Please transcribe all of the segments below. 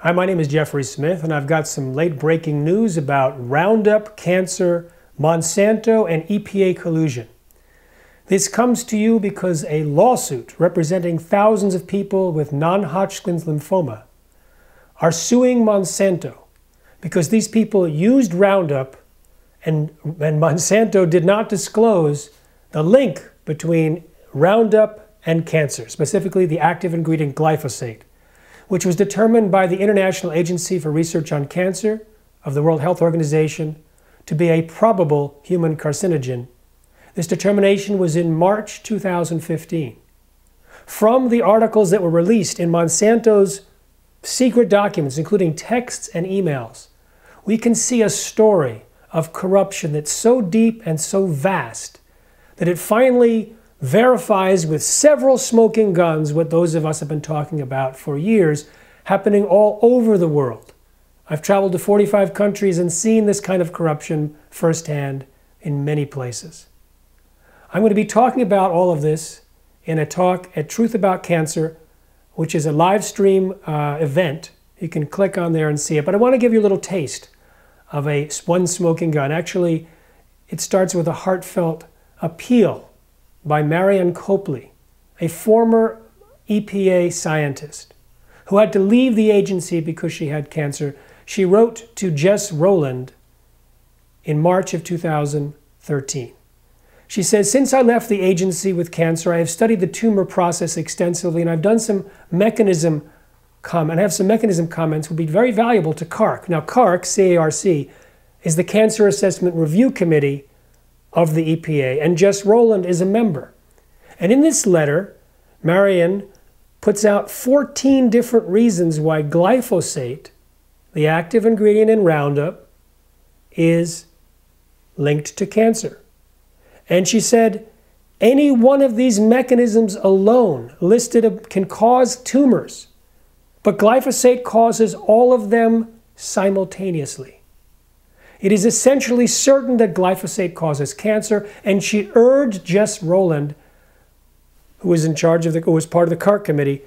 Hi, my name is Jeffrey Smith, and I've got some late-breaking news about Roundup, cancer, Monsanto, and EPA collusion. This comes to you because a lawsuit representing thousands of people with non-Hodgkin's lymphoma are suing Monsanto because these people used Roundup and Monsanto did not disclose the link between Roundup and cancer, specifically the active ingredient glyphosate, which was determined by the International Agency for Research on Cancer of the World Health Organization to be a probable human carcinogen. This determination was in March 2015. From the articles that were released in Monsanto's secret documents, including texts and emails, we can see a story of corruption that's so deep and so vast that it finally verifies with several smoking guns what those of us have been talking about for years, happening all over the world. I've traveled to 45 countries and seen this kind of corruption firsthand in many places. I'm going to be talking about all of this in a talk at Truth About Cancer, which is a live stream event. You can click on there and see it. But I want to give you a little taste of one smoking gun. Actually, it starts with a heartfelt appeal by Marianne Copley, a former EPA scientist who had to leave the agency because she had cancer. She wrote to Jess Rowland in March of 2013. She says, "Since I left the agency with cancer, I have studied the tumor process extensively, and I've done some mechanism comment. I have some mechanism comments would be very valuable to CARC." Now, CARC, C-A-R-C, is the Cancer Assessment Review Committee of the EPA, and Jess Rowland is a member. And in this letter, Marianne puts out 14 different reasons why glyphosate, the active ingredient in Roundup, is linked to cancer. And she said, any one of these mechanisms alone listed can cause tumors, but glyphosate causes all of them simultaneously. It is essentially certain that glyphosate causes cancer, and she urged Jess Rowland, who was in charge of who was part of the CARC committee,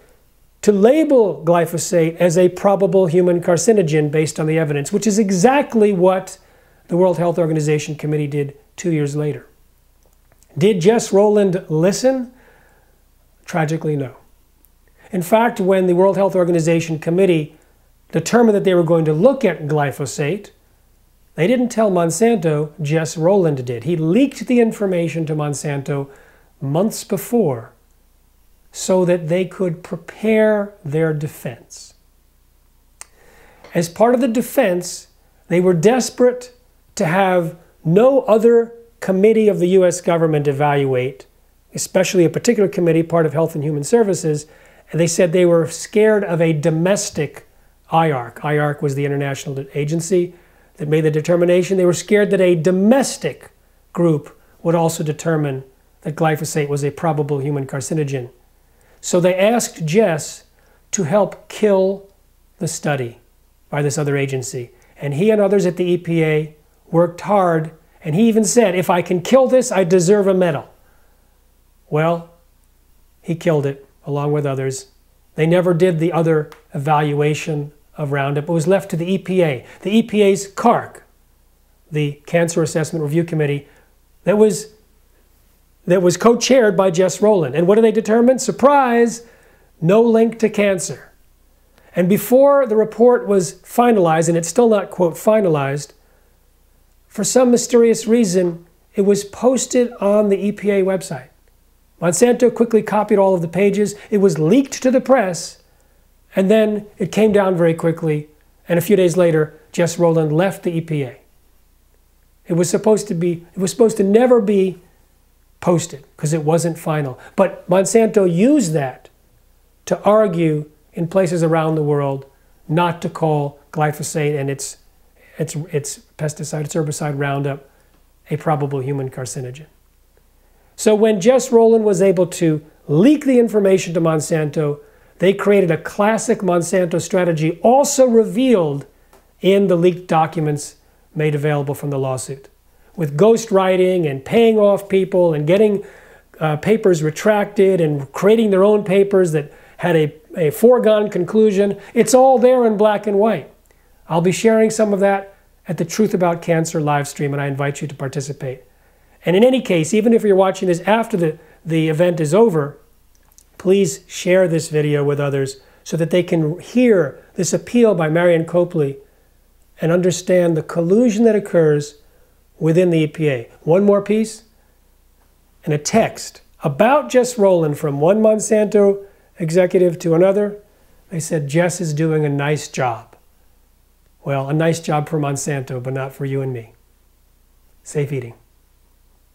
to label glyphosate as a probable human carcinogen based on the evidence, which is exactly what the World Health Organization committee did 2 years later. Did Jess Rowland listen? Tragically, no. In fact, when the World Health Organization committee determined that they were going to look at glyphosate, they didn't tell Monsanto, Jess Rowland did. He leaked the information to Monsanto months before so that they could prepare their defense. As part of the defense, they were desperate to have no other committee of the US government evaluate, especially a particular committee, part of Health and Human Services, and they said they were scared of a domestic IARC. IARC was the international agency that made the determination. They were scared that a domestic group would also determine that glyphosate was a probable human carcinogen. So they asked Jess to help kill the study by this other agency. And he and others at the EPA worked hard, and he even said, if I can kill this, I deserve a medal. Well, he killed it along with others. They never did the other evaluation of Roundup. It was left to the EPA. The EPA's CARC, the Cancer Assessment Review Committee, that was co-chaired by Jess Rowland. And what did they determine? Surprise, no link to cancer. And before the report was finalized, and it's still not, quote, finalized, for some mysterious reason, it was posted on the EPA website. Monsanto quickly copied all of the pages. It was leaked to the press, and then it came down very quickly, and a few days later, Jess Rowland left the EPA. It was supposed to never be posted because it wasn't final. But Monsanto used that to argue in places around the world not to call glyphosate and its pesticide, its herbicide Roundup, a probable human carcinogen. So when Jess Rowland was able to leak the information to Monsanto, they created a classic Monsanto strategy, also revealed in the leaked documents made available from the lawsuit, with ghostwriting and paying off people and getting papers retracted and creating their own papers that had a foregone conclusion. It's all there in black and white. I'll be sharing some of that at the Truth About Cancer live stream, and I invite you to participate. And in any case, even if you're watching this after the event is over, please share this video with others so that they can hear this appeal by Marion Copley and understand the collusion that occurs within the EPA. One more piece, and a text about Jess Rowland from one Monsanto executive to another. They said, Jess is doing a nice job. Well, a nice job for Monsanto, but not for you and me. Safe eating.